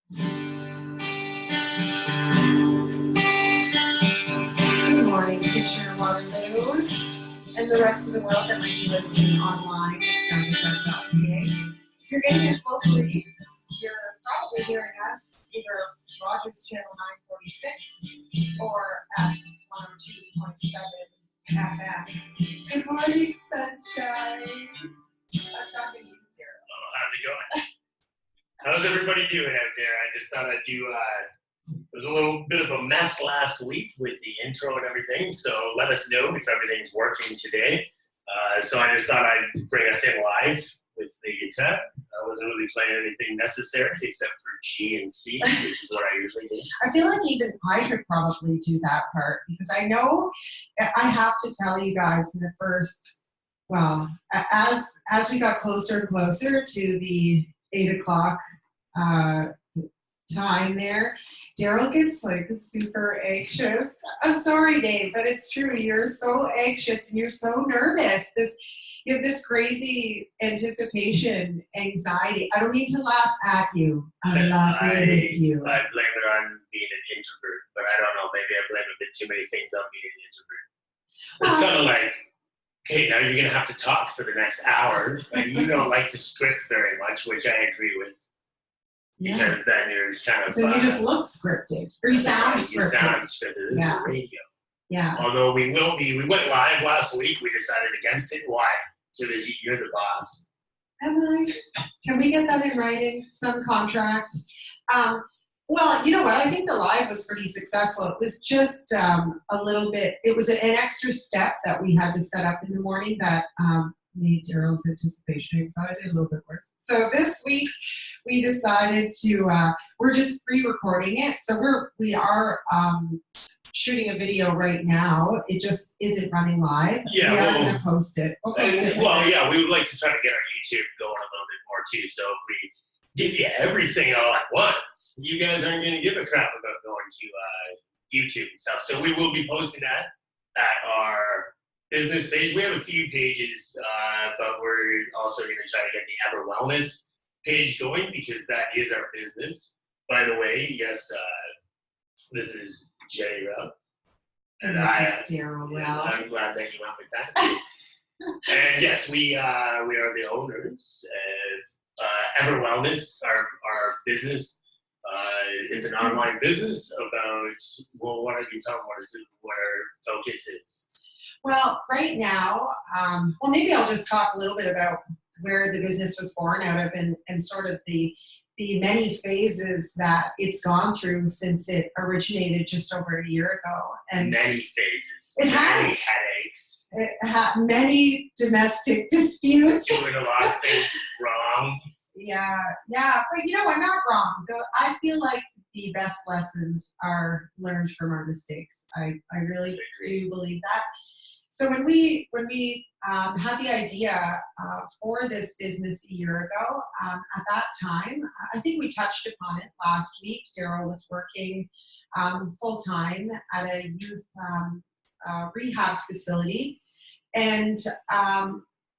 Good morning, Kitchener, Waterloo, and the rest of the world that might be listening online at soundeffect.ca. You're getting us locally. You're probably hearing us either Rogers Channel 946 or at 102.7 FM. Good morning, sunshine. I'm talking to you, Daryl. Oh, how's it going? How's everybody doing out there? I just thought I'd do, it was a little bit of a mess last week with the intro and everything, so let us know if everything's working today. So I just thought I'd bring us in live with the guitar. I wasn't really playing anything necessary except for G and C, which is what I usually do. I feel like even I could probably do that part because I know I have to tell you guys in the first, well, as we got closer and closer to the 8 o'clock time there, Daryl gets like super anxious. I'm sorry, Dave, but it's true. You're so anxious and you're so nervous. You have this crazy anticipation, anxiety. I don't need to laugh at you. I'm laughing with you. I blame it on being an introvert, but I don't know. Maybe I blame a bit too many things on being an introvert. It's kind of like, okay, now you're going to have to talk for the next hour, and you don't like to script very much, which I agree with. Yeah. Because then you're kind of... So you just look scripted. Or you sound scripted. You sound scripted. This is radio. Yeah. Although we went live last week, we decided against it. Why? So that you're the boss. Am I? Can we get that in writing? Some contract? Well, you know what? I think the live was pretty successful. It was just a little bit, it was an extra step that we had to set up in the morning that made Daryl's anticipation anxiety a little bit worse. So this week we decided to, we're just pre-recording it. So we are shooting a video right now. It just isn't running live. Yeah, we are going to post it. Well, we would like to try to get our YouTube going a little bit more too. So if we give you everything all at once, you guys aren't going to give a crap about going to YouTube and stuff. So we will be posting that at our business page. We have a few pages, but we're also going to try to get the Ever Wellness page going because that is our business. By the way, yes, this is Daryl. And this is Daryl. I'm glad that you went with that. And yes, we are the owners of Ever Wellness, our business. It's an online business about, well, what are you talking about? What our focus is? Well, right now, well, maybe I'll just talk a little bit about where the business was born out of and sort of the many phases that it's gone through since it originated just over a year ago. And many phases. It has. Many headaches. It had many domestic disputes. Doing a lot of things wrong. Yeah, but you know, I'm not wrong. I feel like the best lessons are learned from our mistakes. I really do believe that. So when we had the idea for this business a year ago, at that time, I think we touched upon it last week. Daryl was working full time at a youth rehab facility, and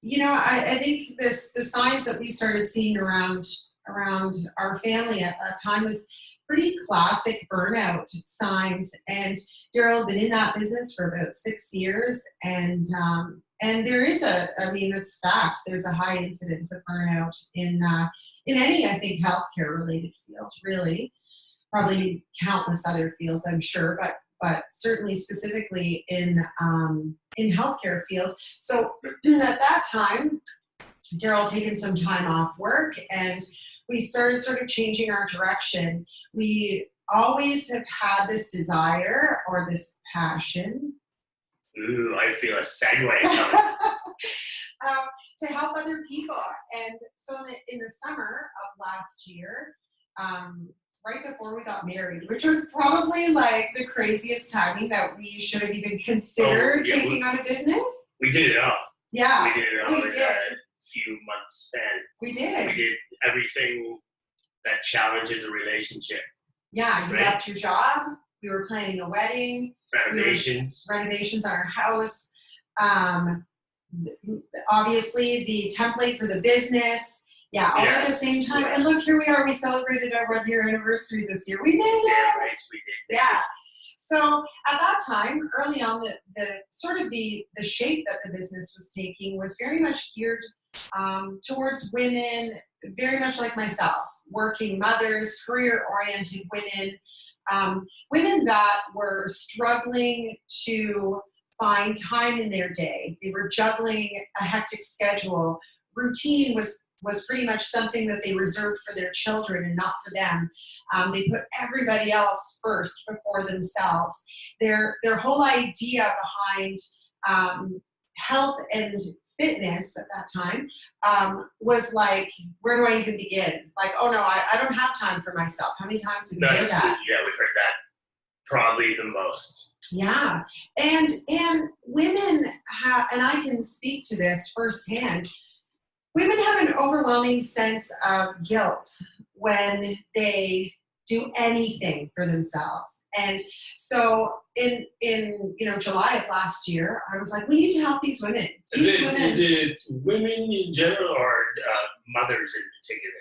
you know, I think the signs that we started seeing around our family at that time was pretty classic burnout signs. And Daryl had been in that business for about 6 years, and there is that's fact. There's a high incidence of burnout in any, I think, healthcare related field. Really, probably countless other fields, I'm sure, but certainly specifically in healthcare field. So at that time, Daryl had taken some time off work, and we started sort of changing our direction. We always have had this desire or this passion. Ooh, I feel a segue coming. To help other people. And so in the summer of last year, right before we got married, which was probably like the craziest timing that we should have even considered taking on a business. We did it all. Yeah. We did it all in a few months span. We did. We did everything that challenges a relationship. Yeah, you left your job. We were planning a wedding. Renovations on our house. Obviously, the template for the business. Yeah, all at the same time. And look, here we are. We celebrated our 1-year anniversary this year. We made it. Damn right, we did. Yeah. So at that time, early on, the sort of the shape that the business was taking was very much geared towards women, very much like myself, working mothers, career-oriented women, women that were struggling to find time in their day. They were juggling a hectic schedule. Routine was pretty much something that they reserved for their children and not for them. They put everybody else first before themselves. Their whole idea behind health and fitness at that time was like, where do I even begin? Like, oh no, I don't have time for myself. How many times did we hear that? Yeah, we've heard that probably the most. Yeah, and women have, and I can speak to this firsthand, women have an overwhelming sense of guilt when they do anything for themselves. And so in July of last year, I was like, we need to help these women. Is it women in general or mothers in particular?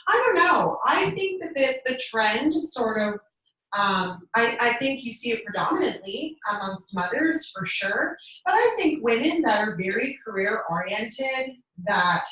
I don't know. I think that the trend sort of, I think you see it predominantly amongst mothers for sure, but I think women that are very career oriented, that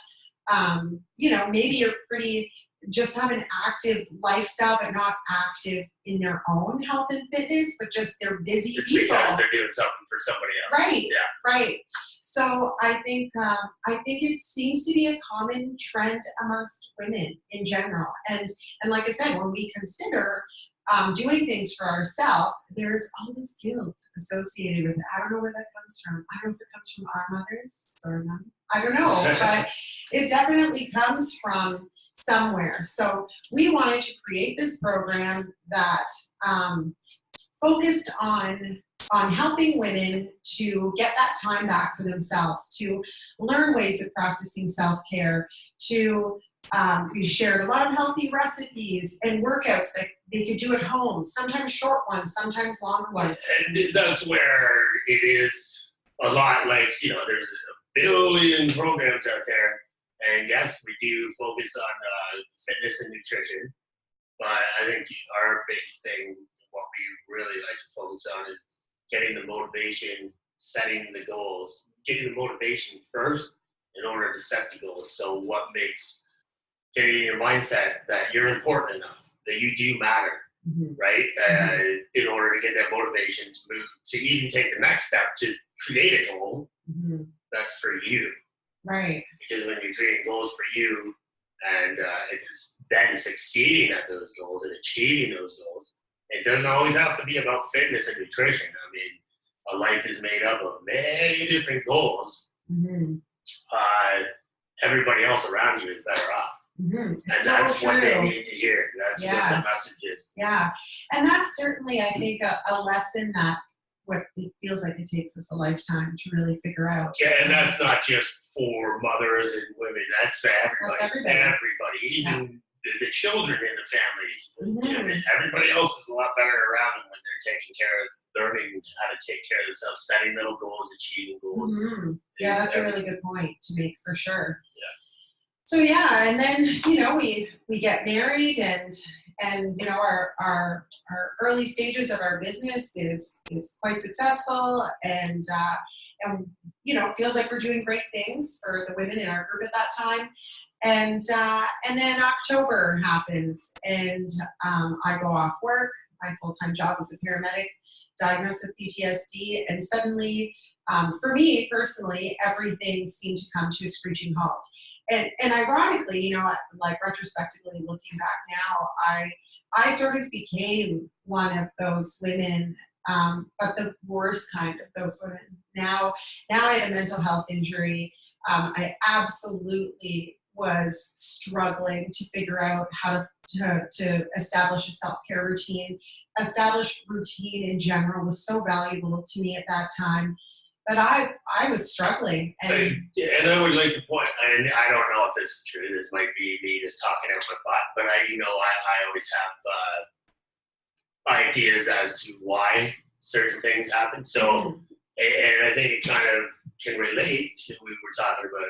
maybe are pretty, just have an active lifestyle but not active in their own health and fitness, but just they're busy people. Because they're doing something for somebody else. Right. Yeah. Right. So I think it seems to be a common trend amongst women in general. And like I said, when we consider doing things for ourselves, there's all this guilt associated with it. I don't know where that comes from. I don't know if it comes from our mothers or them. I don't know, but it definitely comes from somewhere. So we wanted to create this program that focused on helping women to get that time back for themselves, to learn ways of practicing self-care, to we shared a lot of healthy recipes and workouts that they could do at home, sometimes short ones, sometimes longer ones. And that's where it is a lot like, there's a billion programs out there. And yes, we do focus on fitness and nutrition. But I think our big thing, what we really like to focus on is getting the motivation, setting the goals, getting the motivation first in order to set the goals. So what makes getting in your mindset that you're important enough, that you do matter, right? In order to get that motivation to move, to even take the next step to create a goal, that's for you. Right. Because when you're creating goals for you and it's then succeeding at those goals and achieving those goals, it doesn't always have to be about fitness and nutrition. I mean, a life is made up of many different goals. Everybody else around you is better off. And so that's true. what they need to hear. That's what the message is. Yeah. And that's certainly, I think, a lesson that what it feels like it takes us a lifetime to really figure out. Yeah, and that's not just for mothers and women. That's for everybody. That's everybody. Everybody. Even the children in the family. Everybody else is a lot better around them when they're taking care of, learning how to take care of themselves, setting little goals, achieving goals. Yeah, that's a really good point to make for sure. Yeah. So yeah, and then we get married, and our early stages of our business is quite successful, and feels like we're doing great things for the women in our group at that time. And then October happens, and I go off work. My full-time job was a paramedic, diagnosed with PTSD, and suddenly, for me personally, everything seemed to come to a screeching halt. And ironically, like retrospectively looking back now, I sort of became one of those women, but the worst kind of those women. Now I had a mental health injury. I absolutely was struggling to figure out how to establish a self-care routine. Establish routine in general was so valuable to me at that time. But I was struggling. And I would like to point, and I don't know if this is true, this might be me just talking out my butt, but I always have ideas as to why certain things happen. So, and I think it kind of can relate to, we were talking about,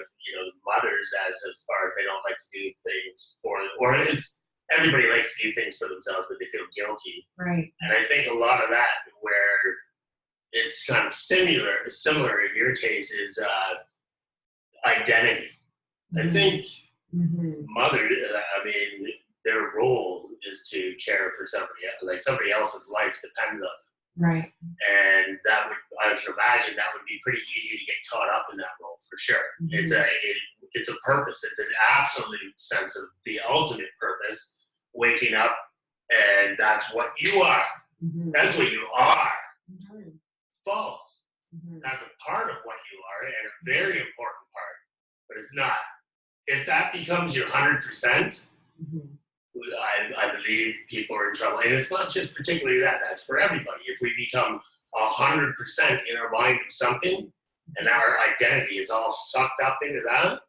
mothers as far as they don't like to do things or it's, everybody likes to do things for themselves, but they feel guilty. Right. And I think a lot of that, where it's kind of similar in your case, is identity. I think mothers, their role is to care for somebody else. Like somebody else's life depends on it. Right. And I can imagine that would be pretty easy to get caught up in that role for sure. It's a purpose. It's an absolute sense of the ultimate purpose. Waking up, and that's what you are. That's what you are. False. That's a part of what you are, and a very important part. But it's not. If that becomes your 100%, I believe people are in trouble. And it's not just particularly that. That's for everybody. If we become 100% in our mind of something, and our identity is all sucked up into that,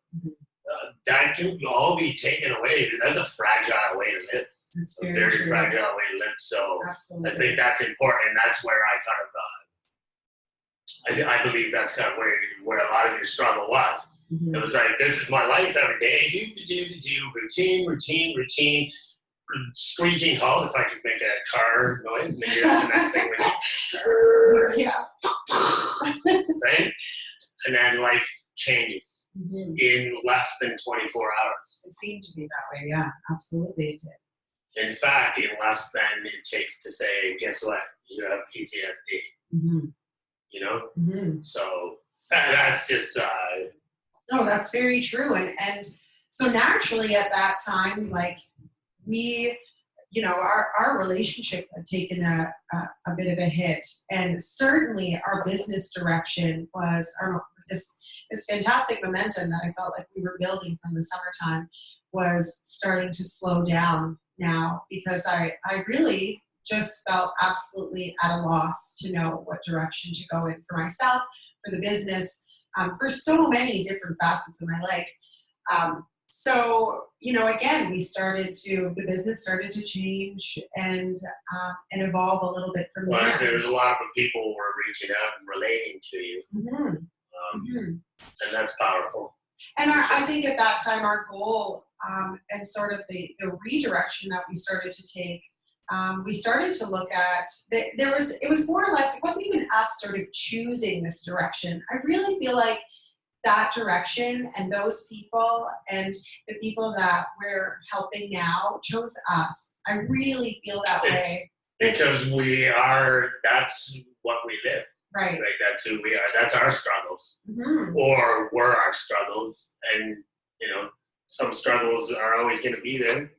that can all be taken away. That's a fragile way to live. That's a very fragile way to live. So absolutely. I think that's important. And that's where I kind of, I believe that's kind of where a lot of your struggle was. It was like, this is my life every day. Routine. Screeching halt. If I could make a car noise, maybe that's the next thing we do. Right? And then life changes in less than 24 hours. It seemed to be that way. Yeah, absolutely it did. In fact, in less than it takes to say, guess what? You have PTSD. So that's just. No, that's very true. And so naturally at that time, like we, our relationship had taken a bit of a hit, and certainly our business direction was this fantastic momentum that I felt like we were building from the summertime was starting to slow down now, because I really just felt absolutely at a loss to know what direction to go in for myself, for the business, for so many different facets of my life. So, again, the business started to change and evolve a little bit from there. There's a lot of people were reaching out and relating to you. And that's powerful. And I think at that time, our goal and sort of the redirection that we started to take, we started to look at, it was more or less, it wasn't even us sort of choosing this direction. I really feel like that direction and those people and the people that we're helping now chose us. I really feel that way. Because that's what we live. Right. That's who we are. That's our struggles. Or were our struggles. And, some struggles are always going to be there.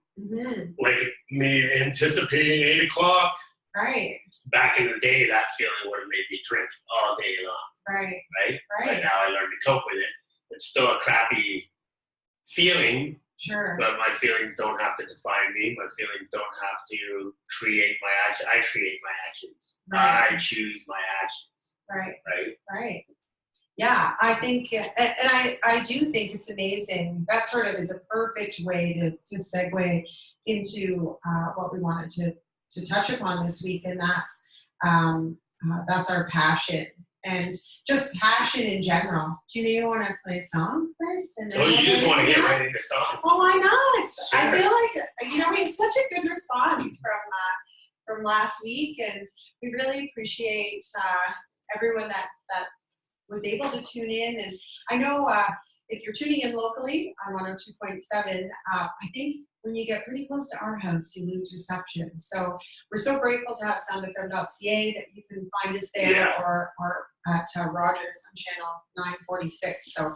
Like me anticipating 8 o'clock. Right. Back in the day, that feeling would have made me drink all day long. Right. But now I learned to cope with it. It's still a crappy feeling. Sure. But my feelings don't have to define me. My feelings don't have to create my action. I create my actions. Right. I choose my actions. Right. Yeah, I think, and I do think it's amazing. That sort of is a perfect way to segue into what we wanted to touch upon this week, and that's our passion and just passion in general. Do you want to play a song first? And then you just want to get right into songs. Oh, why not? Sure. I feel like we had such a good response from last week, and we really appreciate everyone that was able to tune in. And I know if you're tuning in locally on 102.7, I think when you get pretty close to our house, you lose reception. So we're so grateful to have soundfm.ca that you can find us there or at Rogers on channel 946. So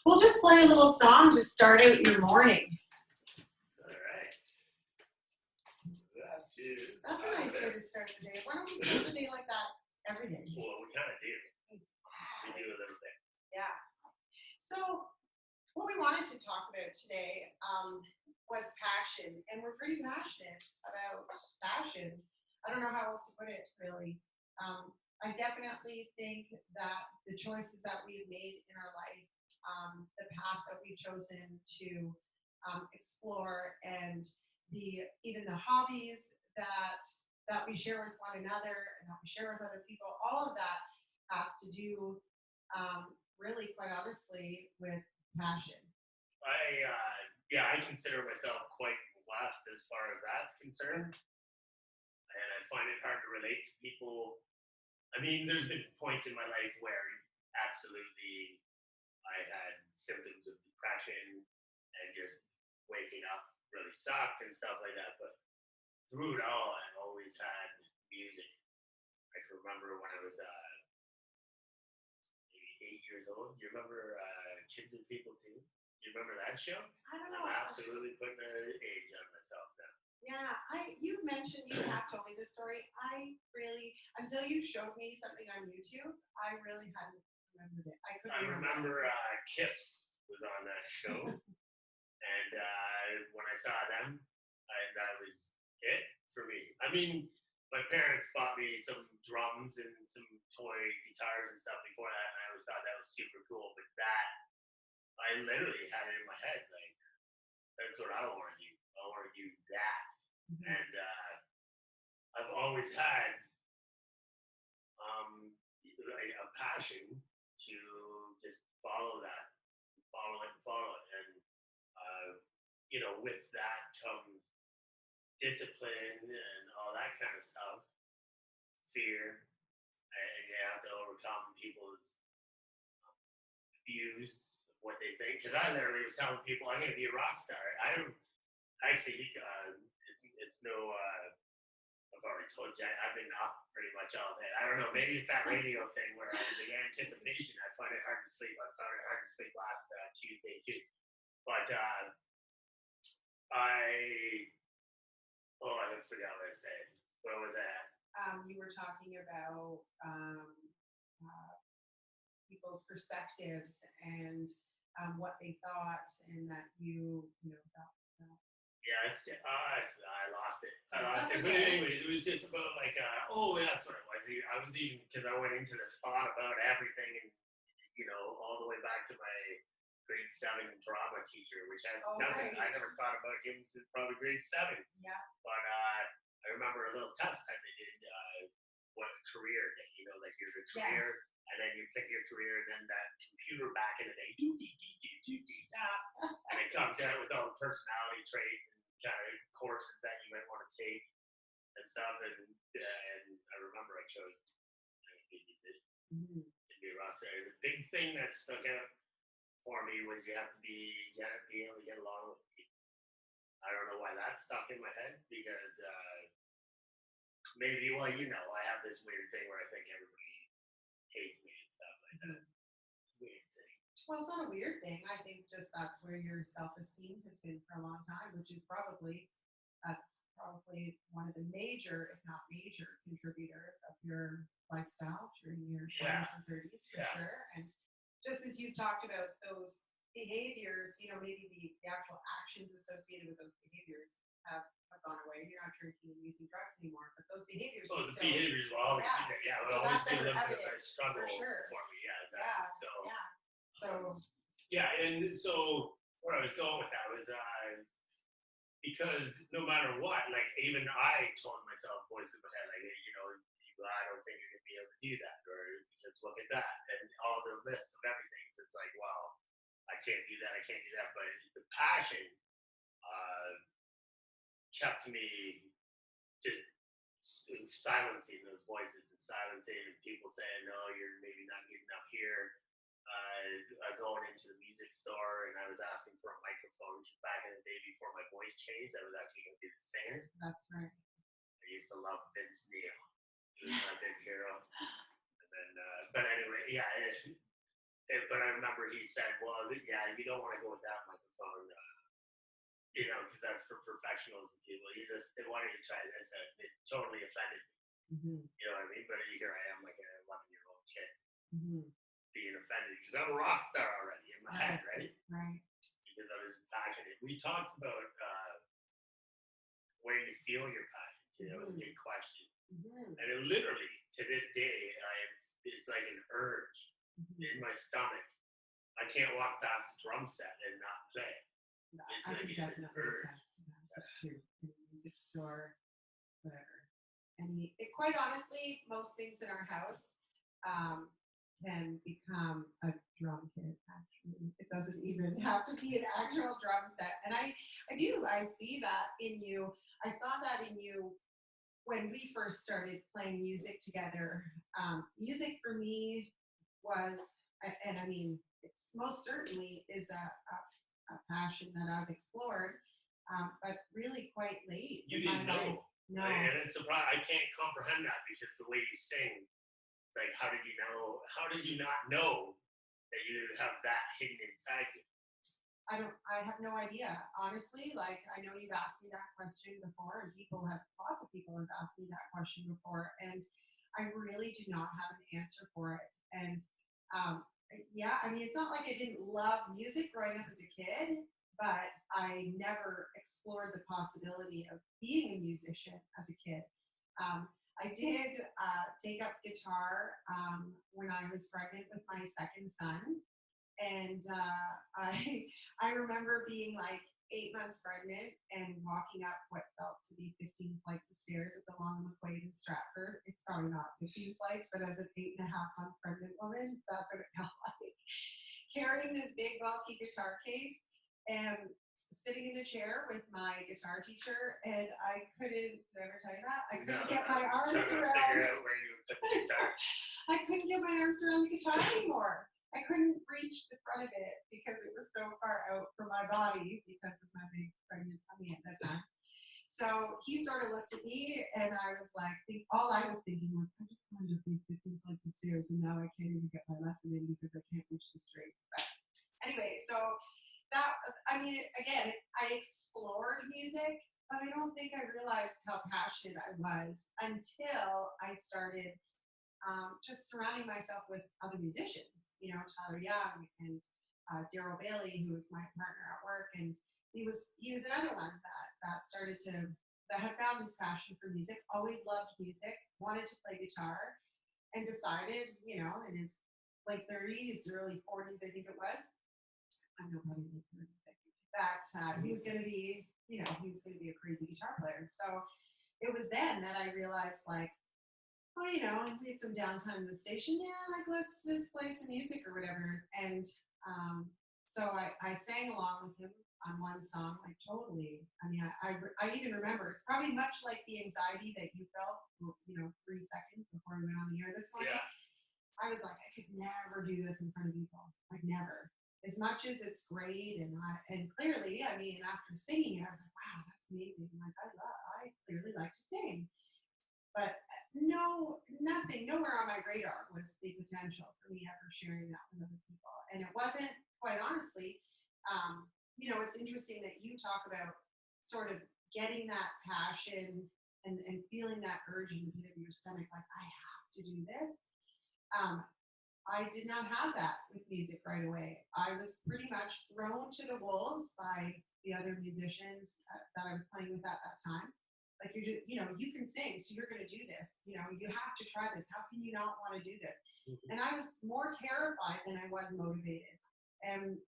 we'll just play a little song to start out your morning. All right. That's a nice way to start the day. Why don't we start the day like that every day? Well, we kind of do. We do a little bit. Yeah. So what we wanted to talk about today was passion, and we're pretty passionate about passion. I don't know how else to put it, really. I definitely think that the choices that we've made in our life, the path that we've chosen to explore, and even the hobbies that we share with one another and that we share with other people, all of that has to do really, quite honestly, with passion. I consider myself quite blessed as far as that's concerned, and I find it hard to relate to people. I mean, there's been points in my life where absolutely I had symptoms of depression and just waking up really sucked and stuff like that. But through it all, I always had music. I can remember when I was maybe 8 years old. You remember Kids and People too? You remember that show? I don't know. I'm absolutely putting an age on myself now. Yeah, you mentioned you have told me this story. I really, until you showed me something on YouTube, I really hadn't remembered it. I remember Kiss was on that show, and when I saw them, that was it for me. I mean, my parents bought me some drums and some toy guitars and stuff before that, and I always thought that was super cool. But that, I literally had it in my head, like, that's what I want to do. I want to do that. Mm-hmm. And I've always had a passion to just follow that, follow it, and with that comes discipline and all that kind of stuff, fear, and you have to overcome people's views of what they think. Because I literally was telling people I'm going to be a rock star. I don't actually. It's no. I've already told you, I've been up pretty much all day. I don't know, maybe it's that radio thing where the anticipation, I find it hard to sleep. I found it hard to sleep last Tuesday too. But I forgot what I said. What was that? You were talking about people's perspectives and what they thought, and that you thought. Yeah, I lost it. But Okay. anyways, it was just about like, that's what it was. I was even, because I went into this thought about everything, and all the way back to my grade 7 drama teacher, which had nothing. Right. I never thought about him since probably grade 7. Yeah. But I remember a little test that they did, what career day, like here's your career, Yes. and then you pick your career, and then that computer back in the day, and it comes out with all the personality traits and kind of courses that you might want to take and stuff. And I remember I chose to be a rock star. The big thing that stuck out for me was you have to be able to get along with people. I don't know why that stuck in my head, because maybe, I have this weird thing where I think everybody hates me and stuff like that. Weird thing. Well, it's not a weird thing. I think just that's where your self-esteem has been for a long time, which is probably one of the major, if not major, contributors of your lifestyle during your 20s and 30s, for sure. And just as you've talked about those behaviors, maybe the actual actions associated with those behaviors have gone away. You're not drinking and using drugs anymore, but those behaviors. Oh, the behaviors will always be there. Yeah, so always that's be evident, a struggle for sure. for me. Yeah, exactly. And so where I was going with that was because no matter what, like even I told myself, voice in my head, like, hey, I don't think you're gonna be able to do that, or because look at that, and all the list of everything. So it's like, well, I can't do that, but the passion kept me just silencing those voices and silencing people saying, no, you're maybe not good enough here. Going into the music store, and I was asking for a microphone. Back in the day before my voice changed, I was actually going to be the singer. That's right. I used to love Vince Neil. He was my big hero. And then, but anyway, but I remember he said, well, you don't want to go with that microphone, because that's for professionals and people. Why don't you try this? It totally offended me. Mm-hmm. You know what I mean? But here I am, like an 11-year-old kid. Mm-hmm. Being offended because I'm a rock star already in my head, right? Right. Because I was passionate. We talked about where you feel your passion. It was a big question. Mm-hmm. And it literally, to this day, it's like an urge in my stomach. I can't walk past the drum set and not play. I can definitely attest to that. That's true. In the music store, whatever. Quite honestly, most things in our house, can become a drum kit, actually. It doesn't even have to be an actual drum set. And I see that in you. I saw that in you when we first started playing music together. Music for me was, and I mean, it's most certainly is a passion that I've explored, but really quite late You in my didn't life. know. No, And it's I can't comprehend that because the way you sing, like, how did you know? How did you not know that you have that hidden inside you? I have no idea. Honestly, like I know you've asked me that question before, and lots of people have asked me that question before, and I really do not have an answer for it. And um, yeah, I mean, it's not like I didn't love music growing up as a kid, but I never explored the possibility of being a musician as a kid. Um, I did take up guitar when I was pregnant with my second son, and I remember being like 8 months pregnant and walking up what felt to be 15 flights of stairs at the Long McQuaid in Stratford. It's probably not 15 flights, but as an 8.5 month pregnant woman, that's what it felt like. Carrying this big bulky guitar case and sitting in the chair with my guitar teacher, and I couldn't. Did I ever tell you that? I couldn't get my arms trying to around. figure out where you would put the guitar. I couldn't get my arms around the guitar anymore. I couldn't reach the front of it because it was so far out from my body because of my big pregnant tummy at that time. So he sort of looked at me, and I was like, all I was thinking was, I just climbed up these 15 flights of stairs, and now I can't even get my lesson in because I can't reach the strings. But anyway, so that, I mean, again, I explored music, but I don't think I realized how passionate I was until I started just surrounding myself with other musicians, Tyler Young and Daryl Bailey, who was my partner at work, and he was another one that had found his passion for music, always loved music, wanted to play guitar, and decided, in his late 30s, early 40s, I think it was. I know probably late 30s, I think, that he was going to be, he was going to be a crazy guitar player. So it was then that I realized, like, well, I need some downtime in the station. Yeah, like let's just play some music or whatever. And so I sang along with him on one song, like totally. I mean, I even remember it's probably much like the anxiety that you felt, 3 seconds before we went on the air this morning. Yeah. I was like, I could never do this in front of people, like never. As much as it's great, and clearly, I mean, after singing it, I was like, wow, that's amazing. Like I clearly like to sing. But nowhere on my radar was the potential for me ever sharing that with other people. And it wasn't, quite honestly, it's interesting that you talk about sort of getting that passion and feeling that urge in the pit of your stomach, like, I have to do this. I did not have that with music right away. I was pretty much thrown to the wolves by the other musicians that I was playing with at that time. Like you can sing, so you're going to do this. You have to try this. How can you not want to do this? Mm-hmm. And I was more terrified than I was motivated, and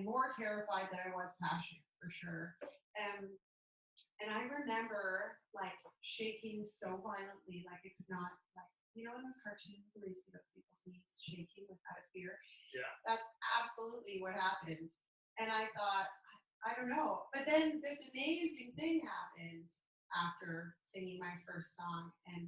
more terrified than I was passionate for sure. And I remember like shaking so violently, like I could not, like, in those cartoons where you see those people's knees shaking with out of fear. Yeah. That's absolutely what happened. And I thought, I don't know. But then this amazing thing happened after singing my first song, and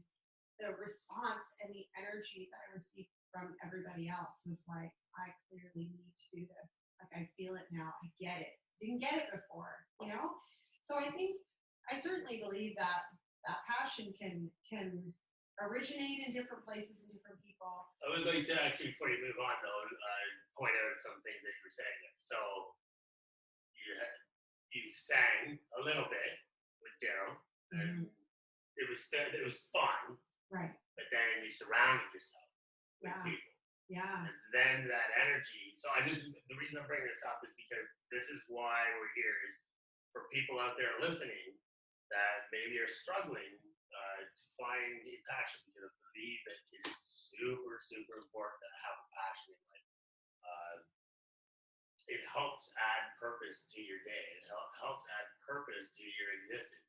the response and the energy that I received from everybody else was like, I clearly need to do this. Like I feel it now. I get it. Didn't get it before. So I certainly believe that that passion can originate in different places and different people. I would like to actually, before you move on though, point out some things that you were saying there. So you sang a little bit with Daryl, and it was fun. Right. But then you surrounded yourself with people. Yeah. And then that energy. So the reason I'm bringing this up is because this is why we're here, is for people out there listening that maybe are struggling to find a passion, because I believe that it is super, super important to have a passion in life. It helps add purpose to your day. It helps add purpose to your existence.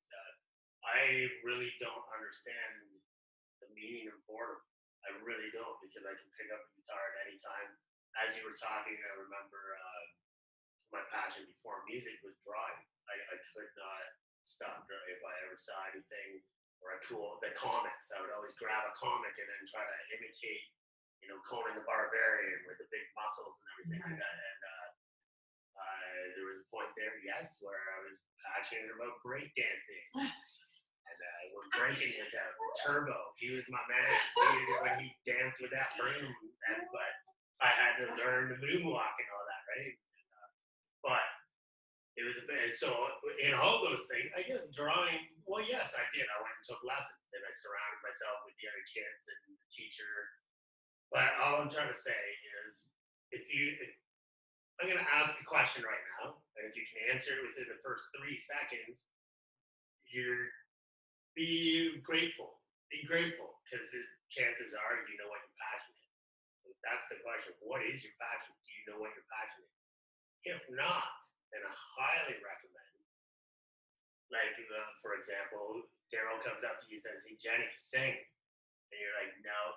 I really don't understand the meaning of boredom. I really don't, because I can pick up a guitar at any time. As you were talking, I remember my passion before music was drawing. I could not stop drawing if I ever saw anything or the comics. I would always grab a comic and then try to imitate, Conan the Barbarian with the big muscles and everything like that. And there was a point there, yes, where I was passionate about breakdancing. And when breaking was out, Turbo, he was my man. When he danced with that broom, but I had to learn the moonwalk and all that, right? But it was a bit, so in all those things, I guess drawing, well, yes, I did. I went and took lessons and I surrounded myself with the other kids and the teacher. But all I'm trying to say is, I'm going to ask a question right now, and if you can answer it within the first 3 seconds, be grateful. Be grateful, because chances are you know what you're passionate. If that's the question. What is your passion? Do you know what you're passionate? If not, then I highly recommend, like, for example, Daryl comes up to you and says, "Hey, Jenny, sing." And you're like, "No,"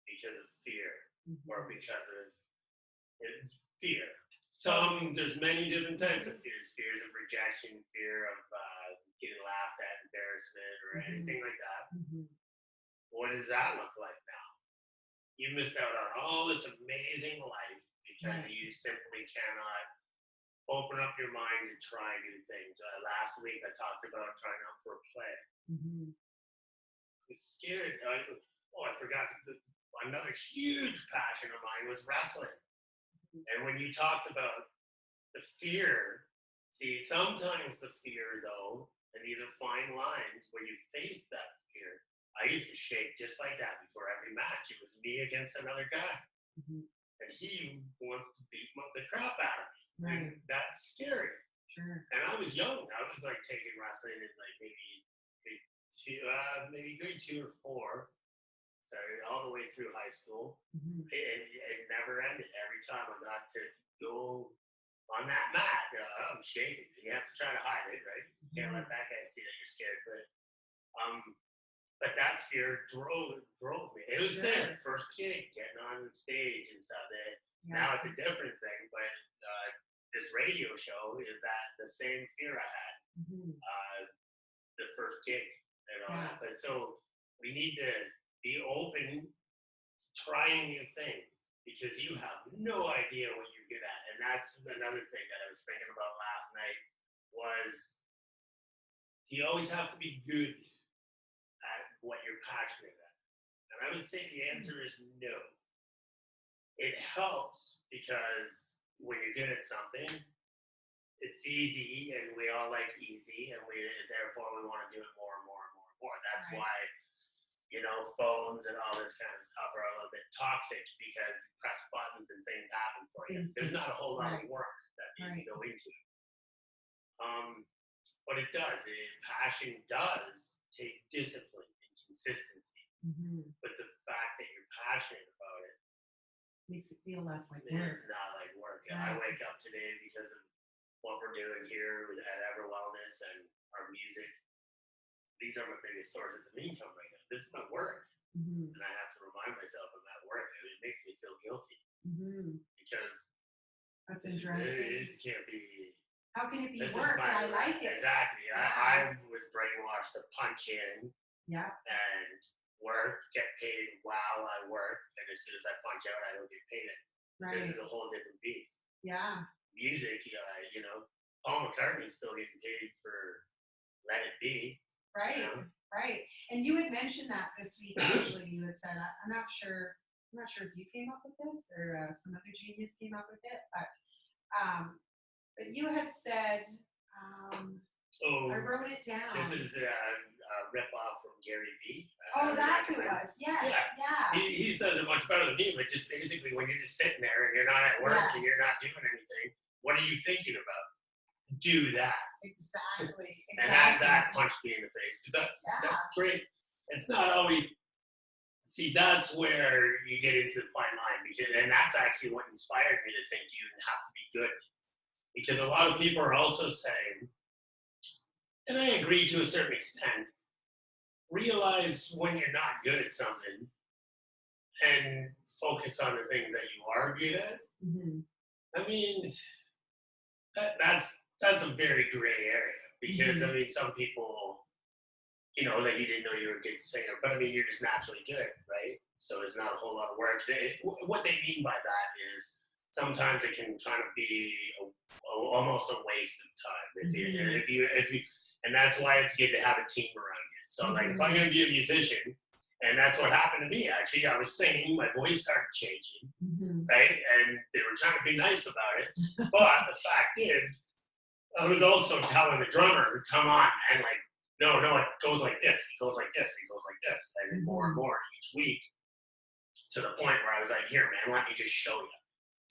because of fear, or because of fear. There's many different types of fears. Fears of rejection, fear of getting laughed at, embarrassment, or anything like that. What does that look like now? You missed out on all this amazing life because you simply cannot open up your mind and try new things. Last week I talked about trying out for a play. I was scared. I forgot. Another huge passion of mine was wrestling. And when you talked about the fear, see, sometimes the fear, though, and these are fine lines, when you face that fear, I used to shake just like that before every match. It was me against another guy. And he wants to beat the crap out of me. Right. That's scary. Sure. And I was young. I was like taking wrestling in like maybe grade 2 or 4. Started all the way through high school. It never ended. Every time I got to go on that mat, I'm shaking. You have to try to hide it, right? You can't let that guy see that you're scared. But that fear drove me. It was the first kid getting on stage and stuff. Now it's a different thing, but this radio show is that the same fear I had. The first gig and all that. But so we need to be open to trying new things, because you have no idea what you're good at. And that's another thing that I was thinking about last night was, do you always have to be good at what you're passionate at? And I would say the answer is no. It helps because when you're good at something, it's easy, and we all like easy, and therefore we want to do it more and more and more and more. That's why, phones and all this kind of stuff are a little bit toxic, because you press buttons and things happen for you. There's not a whole lot of work that needs to go into it. But it does. Passion does take discipline and consistency. But the fact that you're passionate about it makes it feel less like work. It's not like work. I wake up today because of what we're doing here at Ever Wellness and our music. These are my biggest sources of income right now. This is my work. And I have to remind myself of that work. It makes me feel guilty. Because that's interesting. It can't be. How can it be work? I like it. Exactly. I was brainwashed to punch in. And work, get paid while I work. And as soon as I punch out, I don't get paid it. This is a whole different beast. Music, Paul McCartney's still getting paid for Let It Be. Right. And you had mentioned that this week. Actually, you had said, I'm not sure if you came up with this or some other genius came up with it, but you had said, I wrote it down. This is a rip off from Gary Vee. That's who it was. Yes. He says it much better than me, but just basically when you're just sitting there and you're not at work and you're not doing anything, what are you thinking about? Do that. Exactly. And that punched me in the face, because that's great. It's not always. See, that's where you get into the fine line, and that's actually what inspired me to think you have to be good. Because a lot of people are also saying, and I agree to a certain extent, realize when you're not good at something and focus on the things that you are good at. Mm-hmm. I mean, that's a very gray area because Mm-hmm. I mean, some people, like you didn't know you were a good singer, but I mean, you're just naturally good, right? So there's not a whole lot of work. What they mean by that is sometimes it can kind of be almost a waste of time Mm-hmm. if you, and that's why it's good to have a team around you. So like if I'm Mm-hmm. going to be a musician, and that's what happened to me actually. I was singing, my voice started changing, Mm-hmm. right? And they were trying to be nice about it, but the fact is I was also telling the drummer, come on, man, like, no, it goes like this, it goes like this, it goes like this, and then more and Mm-hmm. more each week to the point where I was like, here, man, let me just show you.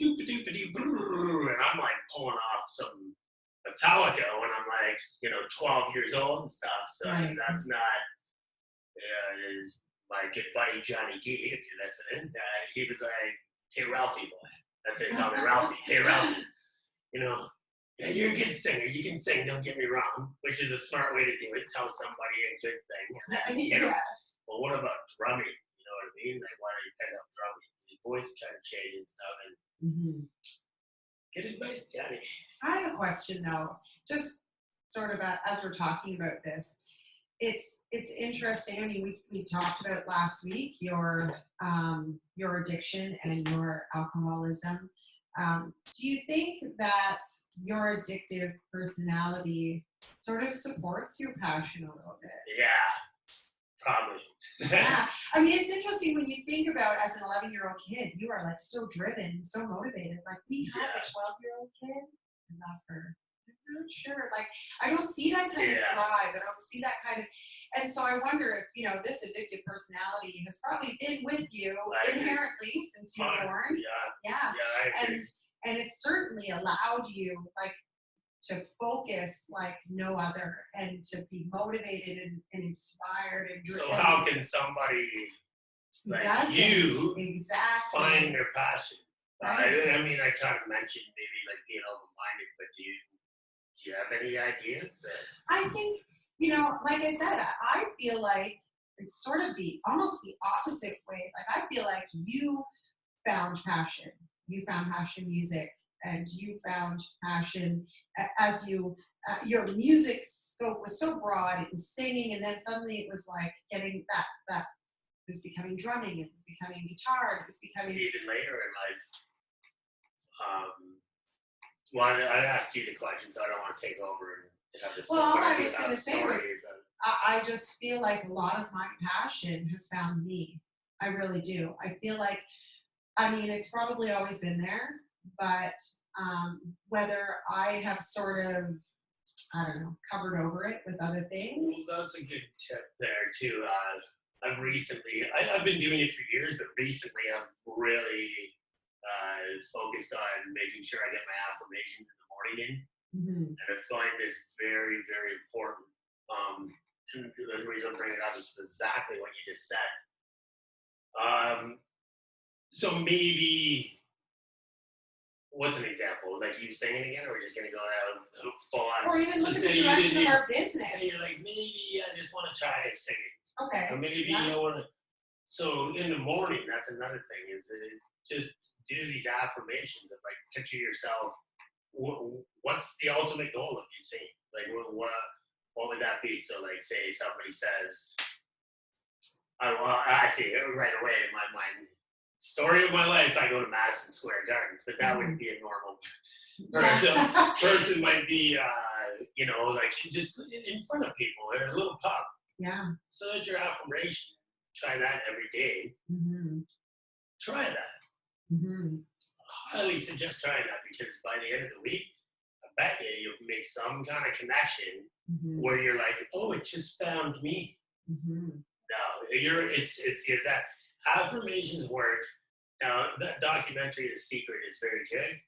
And I'm like pulling off some Metallica when I'm like, 12 years old and stuff. So Right. that's not my good buddy Johnny G, if you're listening. He was like, hey, Ralphie boy. That's what he called me, Ralphie. Hey, Ralphie. You know, yeah, you're a good singer. You can sing, don't get me wrong, which is a smart way to do it. Tell somebody a good thing. And then, Yes. well, what about drumming? You know what I mean? Like, why don't you pick up drumming? Your voice kind of change and stuff. And Mm-hmm. good advice, Johnny. I have a question though, just sort of as we're talking about this. It's interesting. I mean, we talked about last week your addiction and your alcoholism. Do you think that your addictive personality sort of supports your passion a little bit? Yeah, probably. Yeah, I mean, it's interesting when you think about as an 11-year-old kid, you are like so driven, so motivated. Like we have a 12-year-old kid, I love her. I'm not sure. Like I don't see that kind of drive. I don't see that kind of, and so I wonder if this addictive personality has probably been with you inherently since you were born. Yeah. Yeah. Yeah, I agree. And it's certainly allowed you like to focus like no other and to be motivated and inspired and driven. So how can somebody like you exactly find their passion? Right. I mean, I kind of mentioned maybe like being open-minded, but do you have any ideas? I think, like I said, I feel like it's sort of almost the opposite way. Like I feel like you found passion. You found passion in music, and you found passion as your music scope was so broad. It was singing, and then suddenly it was like getting that it was becoming drumming. It was becoming guitar. It was becoming even later in life. Well, I asked you the question, so I don't want to take over and have this. Well, all I was going to say was, I just feel like a lot of my passion has found me. I really do. I feel like, I mean, it's probably always been there, but whether I have sort of, I don't know, covered over it with other things. Well, that's a good tip there too. I've been doing it for years, but recently I've really focused on making sure I get my affirmations in the morning in. Mm-hmm. And I find this very, very important. And the reason I'm bringing it up is exactly what you just said. So maybe, what's an example? Like you singing again, or we're just going to go out full on? Or even look at the direction of our business. Say you're like, maybe I just want to try singing. Okay. Or maybe I want to. So in the morning, that's another thing, is just do these affirmations of like picture yourself. What's the ultimate goal of you singing? Like what would that be? So like say somebody says, I see it right away in my mind. Story of my life, I go to Madison Square Gardens, but that wouldn't be a normal person. Might be, like just in front of people in a little pub. Yeah. So that's your affirmation. Try that every day. Mm-hmm. Try that. Mm-hmm. I highly suggest trying that because by the end of the week, I bet you'll make some kind of connection where you're like, oh, it just found me. Mm-hmm. No, it's that affirmations work. Now that documentary, The Secret, is very good.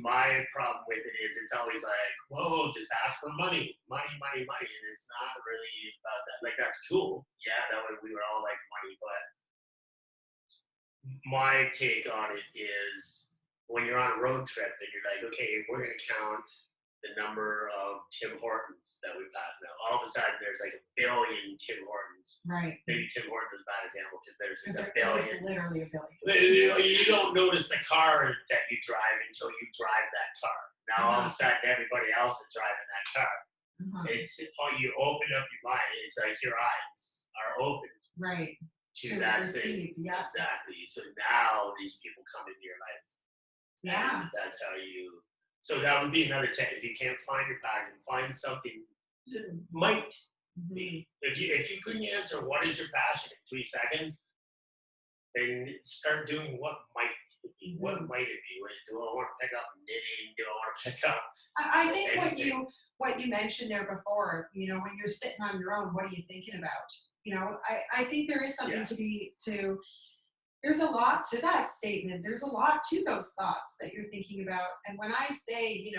My problem with it is it's always like, whoa, just ask for money, and it's not really about that. Like that's cool, yeah, that way we would all like money, but my take on it is when you're on a road trip and you're like, okay, we're gonna count the number of Tim Hortons that we pass now. All of a sudden, there's like a billion Tim Hortons. Right. Maybe Tim Hortons is a bad example because there's Because a there billion. is literally a billion. You don't notice the car that you drive until you drive that car. Now all of a sudden, everybody else is driving that car. It's you open up your mind. It's like your eyes are open. Right. To that receive, thing. yeah. Exactly. So now these people come into your life. Yeah. And that's how you. So that would be another tip. If you can't find your passion, find something that might be. If you couldn't answer what is your passion in 3 seconds, then start doing what might it be. What might it be? Do I want to pick up knitting? Do I want to pick up? I think what you mentioned there before, when you're sitting on your own, what are you thinking about? I think there is something there's a lot to that statement. There's a lot to those thoughts that you're thinking about. And when I say,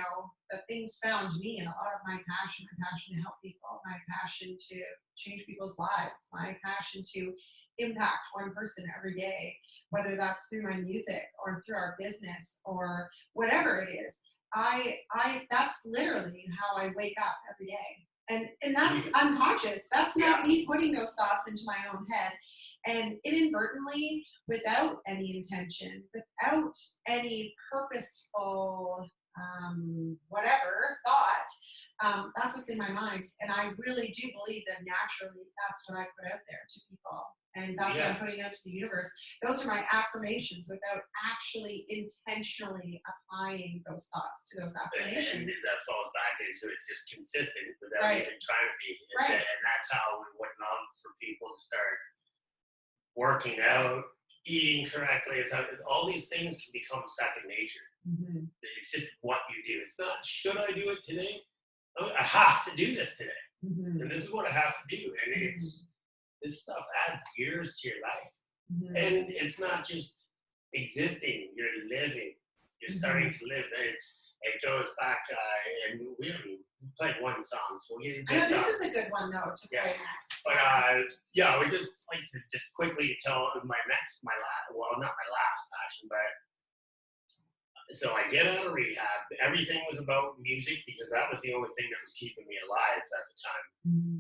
that things found me and a lot of my passion to help people, my passion to change people's lives, my passion to impact one person every day, whether that's through my music or through our business or whatever it is, that's literally how I wake up every day. And that's unconscious. That's not me putting those thoughts into my own head. And inadvertently, without any intention, without any purposeful whatever thought, that's what's in my mind. And I really do believe that naturally that's what I put out there to people. And that's what I'm putting out to the universe. Those are my affirmations without actually intentionally applying those thoughts to those affirmations. And that falls back into it's just consistent without even trying to be. And that's how we would love for people to start working out, eating correctly. All these things can become second nature. It's just what you do. It's not, should I do it today? I have to do this today. And this is what I have to do. And this stuff adds years to your life. And it's not just existing, you're living. You're starting to live. It goes back, and we played one song, so we'll get into this is a good one, though, to play next. But, we just like to just quickly tell not my last passion, but so I get out of rehab. Everything was about music because that was the only thing that was keeping me alive at the time.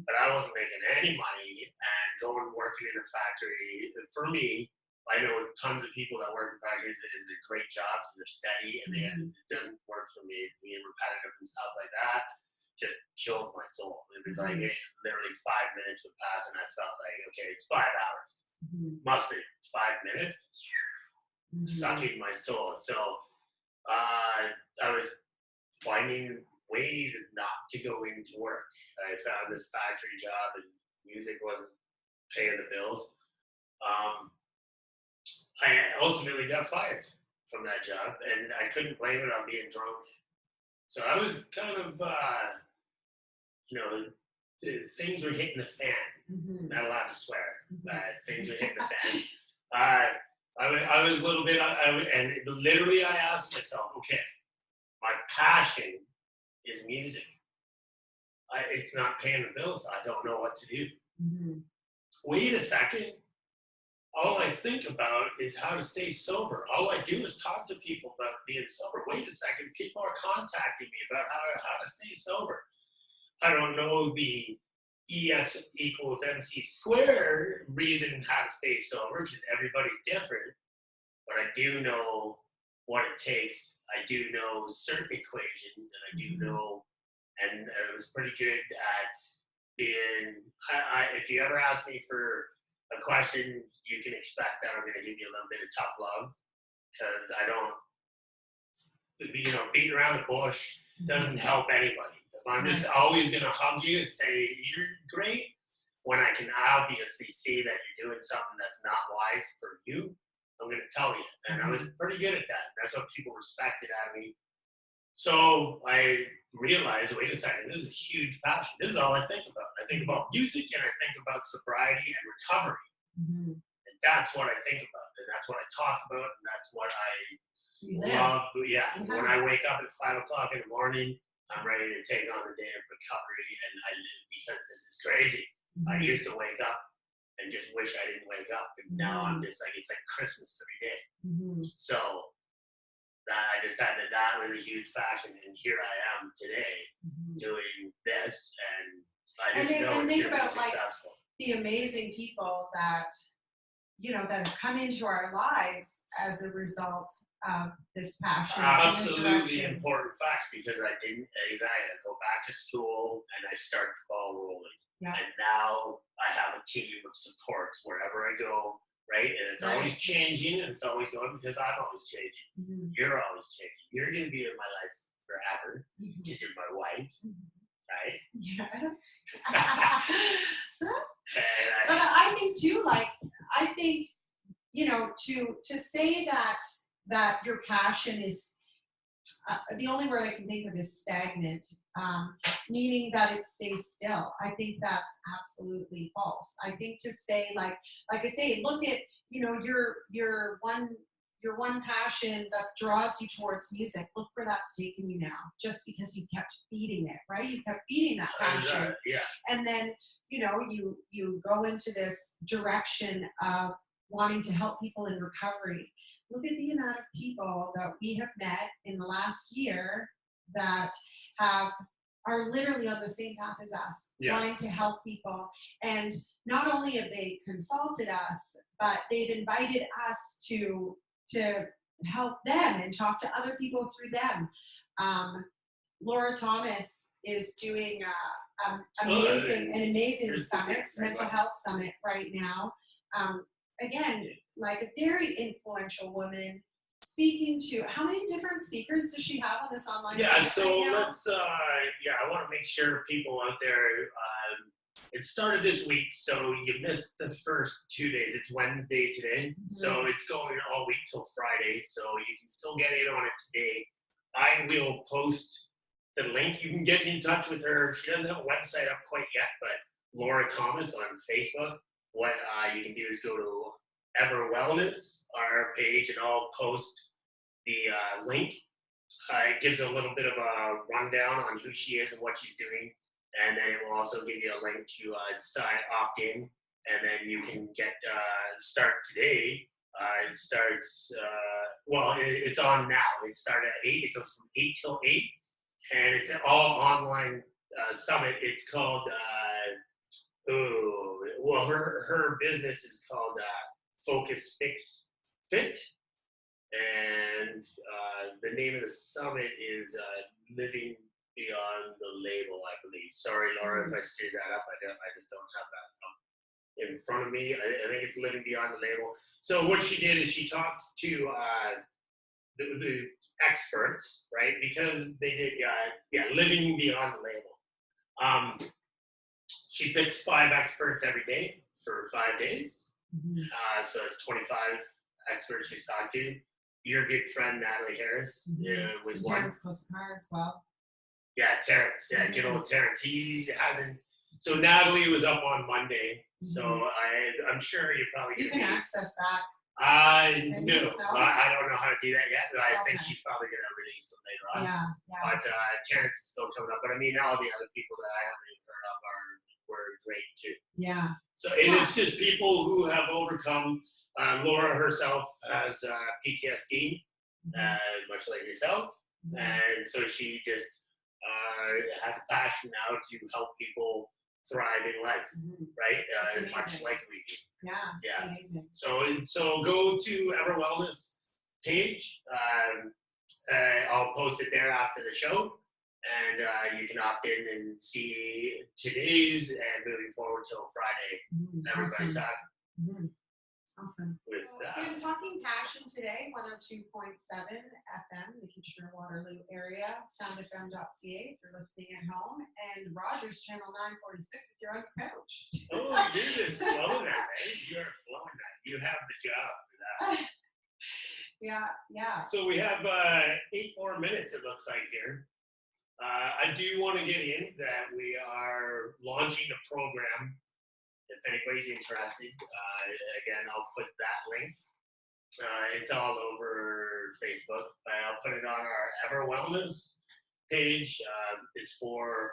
But I wasn't making any money, and going working in a factory, for me, I know tons of people that work in factories and do great jobs and they're steady, and it doesn't work for me, being repetitive and stuff like that. Just killed my soul. It was like literally 5 minutes would pass, and I felt like, okay, it's 5 hours. Must be 5 minutes, sucking my soul. So I was finding ways not to go into work. I found this factory job, and music wasn't paying the bills. I ultimately got fired from that job, and I couldn't blame it on being drunk. So I was kind of, things were hitting the fan. Not allowed to swear, but things were hitting the fan. I was a little bit, and literally I asked myself, okay, my passion is music. It's not paying the bills. I don't know what to do. Wait a second. All I think about is how to stay sober. All I do is talk to people about being sober. Wait a second. People are contacting me about how to stay sober. I don't know the EX equals MC squared reason how to stay sober because everybody's different. But I do know what it takes. I do know certain equations, and I do know, and I was pretty good at being, if you ever ask me for a question, you can expect that I'm going to give you a little bit of tough love because I don't, beating around the bush doesn't help anybody. If I'm just always going to hug you and say, you're great, when I can obviously see that you're doing something that's not wise for you, I'm going to tell you. And I was pretty good at that. That's what people respected out of me. So I realized, wait a second, this is a huge passion. This is all I think about. I think about music, and I think about sobriety and recovery. And that's what I think about. And that's what I talk about. And that's what I love. Yeah. When I wake up at 5 o'clock in the morning, I'm ready to take on the day of recovery. And I live because this is crazy. I used to wake up and just wish I didn't wake up. And now I'm just like, it's like Christmas every day. So that I decided that was a huge passion, and here I am today doing this, and I just know it's going to be successful. The amazing people that that have come into our lives as a result of this passion. Absolutely important fact, because I didn't go back to school and I started the ball rolling. Yeah. And now I have a team of support wherever I go, right? And it's always changing, and it's always going, because I'm always changing. You're always changing. You're going to be in my life forever because you're my wife, right? Yeah. But I think too, I think, to say that your passion is, the only word I can think of is stagnant, meaning that it stays still. I think that's absolutely false. I think to say, like I say, look at, your one passion that draws you towards music. Look where that's taken you now, just because you kept feeding it, right? You kept feeding that passion. And then, you go into this direction of wanting to help people in recovery. Look at the amount of people that we have met in the last year that are literally on the same path as us, wanting to help people. And not only have they consulted us, but they've invited us to help them and talk to other people through them. Laura Thomas is doing an amazing summit, mental health summit right now. Again, like a very influential woman, speaking to, how many different speakers does she have on this online summit so right now? let's, I want to make sure people out there, it started this week, so you missed the first 2 days. It's Wednesday today, so it's going all week till Friday, so you can still get in on it today. I will post the link. You can get in touch with her. She doesn't have a website up quite yet, but Laura Thomas on Facebook. What you can do is go to Ever Wellness, our page, and I'll post the link. It gives a little bit of a rundown on who she is and what she's doing, and then it will also give you a link to opt in, and then you can get start today. It starts it's on now. It started at 8. It goes from 8 till 8, and it's an all online summit. It's called her business is called Focus Fix Fit, and the name of the summit is Living Beyond the Label, I believe. Sorry, Laura, if I screwed that up. I just don't have that in front of me. I think it's Living Beyond the Label. So what she did is she talked to the experts, right? Because they did, Living Beyond the Label. She picks 5 experts every day for 5 days. So it's 25 experts she's talked to. Your good friend Natalie Harris was one. Terrence Coscar as well. Yeah, Terrence. Yeah, good old Terrence. He hasn't. So Natalie was up on Monday. So I'm sure you're probably you can access that. No, I don't know how to do that yet, but I think she's probably going to release them later on. Yeah. But Terrence is still coming up. But I mean, all the other people that I haven't even heard of were great too. Yeah. So it's just people who have overcome. Laura herself has PTSD, much like yourself, and so she just has a passion now to help people thrive in life, right? Much like we do. Yeah. Amazing. So go to Ever Wellness page. I'll post it there after the show, and you can opt in and see today's and moving forward till Friday. Everybody's on. Awesome. We've been talking passion today, 102.7 FM, the Kitchener-Waterloo area, soundfm.ca if you're listening at home, and Rogers Channel 946 if you're on the couch. Oh, you're just flowing that, eh? You're flowing that. You have the job for that. Yeah. So we have 8 more minutes, it looks like, here. I do want to get in that we are launching a program. If anybody's interested, again, I'll put that link. It's all over Facebook, but I'll put it on our Ever Wellness page. It's for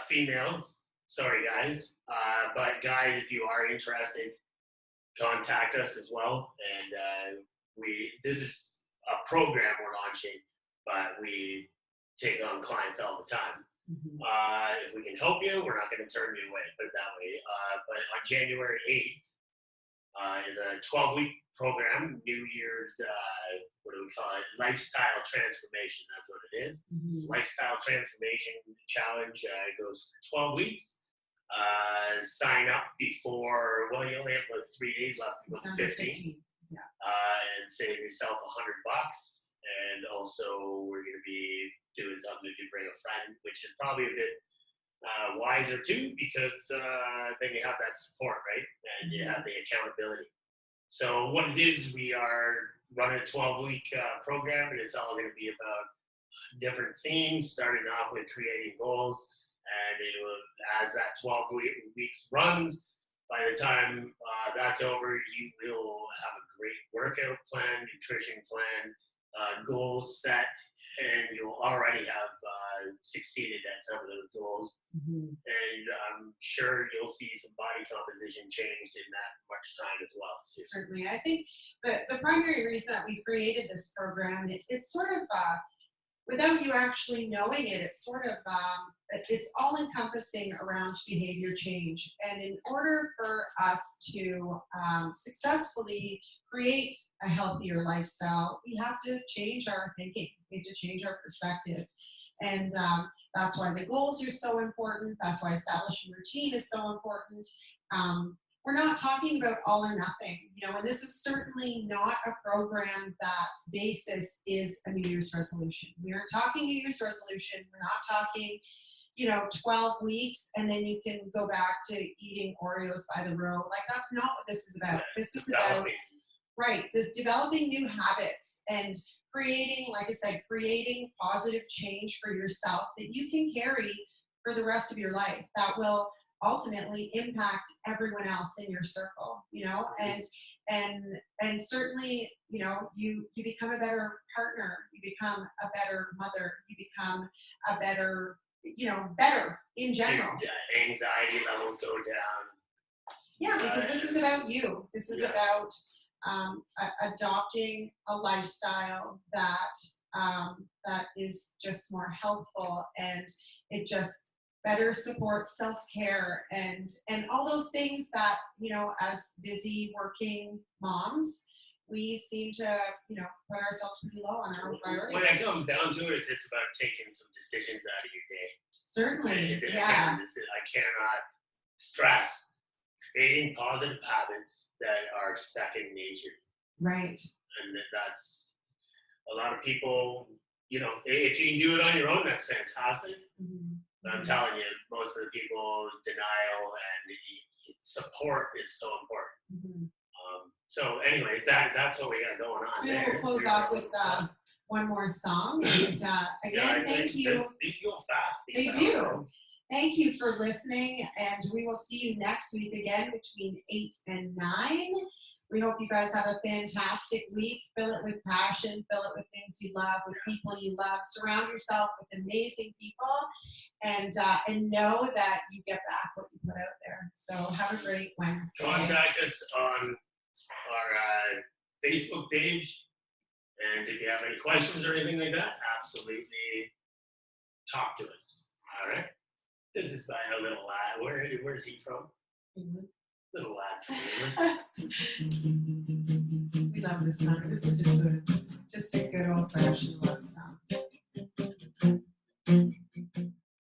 females. Sorry, guys. But guys, if you are interested, contact us as well. And this is a program we're launching, but we take on clients all the time. If we can help you, we're not going to turn you away, put it that way. But on January 8th is a 12-week program, New Year's, what do we call it? Lifestyle transformation. That's what it is. Lifestyle transformation challenge. It goes for 12 weeks. Sign up before, well, you only have about 3 days left to go to 15. Yeah. And save yourself $100. And also, we're going to be doing something if you bring a friend, which is probably a bit wiser too, because then you have that support, right? And you have the accountability. So what it is, we are running a 12-week program, and it's all going to be about different themes, starting off with creating goals. And it will, as that 12 weeks runs, by the time that's over, you will have a great workout plan, nutrition plan, goals set, and you'll already have succeeded at some of those goals. And I'm sure you'll see some body composition changed in that much time as well, too. Certainly. I think the primary reason that we created this program, it's sort of, without you actually knowing it, it's sort of, it's all encompassing around behavior change. And in order for us to successfully create a healthier lifestyle, we have to change our thinking. We have to change our perspective. And that's why the goals are so important. That's why establishing routine is so important. We're not talking about all or nothing, and this is certainly not a program that's basis is a New Year's resolution. We aren't talking New Year's resolution. We're not talking, 12 weeks and then you can go back to eating Oreos by the row. Like, that's not what this is about. This is about, right, this developing new habits and creating, like I said, creating positive change for yourself that you can carry for the rest of your life that will ultimately impact everyone else in your circle, and certainly, you become a better partner, you become a better mother, you become a better, better in general. Anxiety levels go down. Yeah, because this is about you. This is about adopting a lifestyle that is just more healthful, and it just better supports self-care and all those things that, as busy working moms, we seem to, put ourselves pretty low on our priorities. When it comes down to it, it's just about taking some decisions out of your day. Certainly, and yeah. I cannot stress creating positive habits that are second nature. Right. And that's a lot of people, if you can do it on your own, that's fantastic. I'm telling you, most of the people, denial and support is so important. So anyways, that's what we got going on. So we'll close off with one more song. And again, thank you. These go fast. They do. Thank you for listening, and we will see you next week again between 8 and 9. We hope you guys have a fantastic week. Fill it with passion. Fill it with things you love, with people you love. Surround yourself with amazing people, and know that you get back what you put out there. So have a great Wednesday. Contact us on our Facebook page, and if you have any questions or anything like that, absolutely talk to us. All right. This is by a little lad. Where's he from? England. Little lad from England. We love this song. This is just a good old fashioned love song.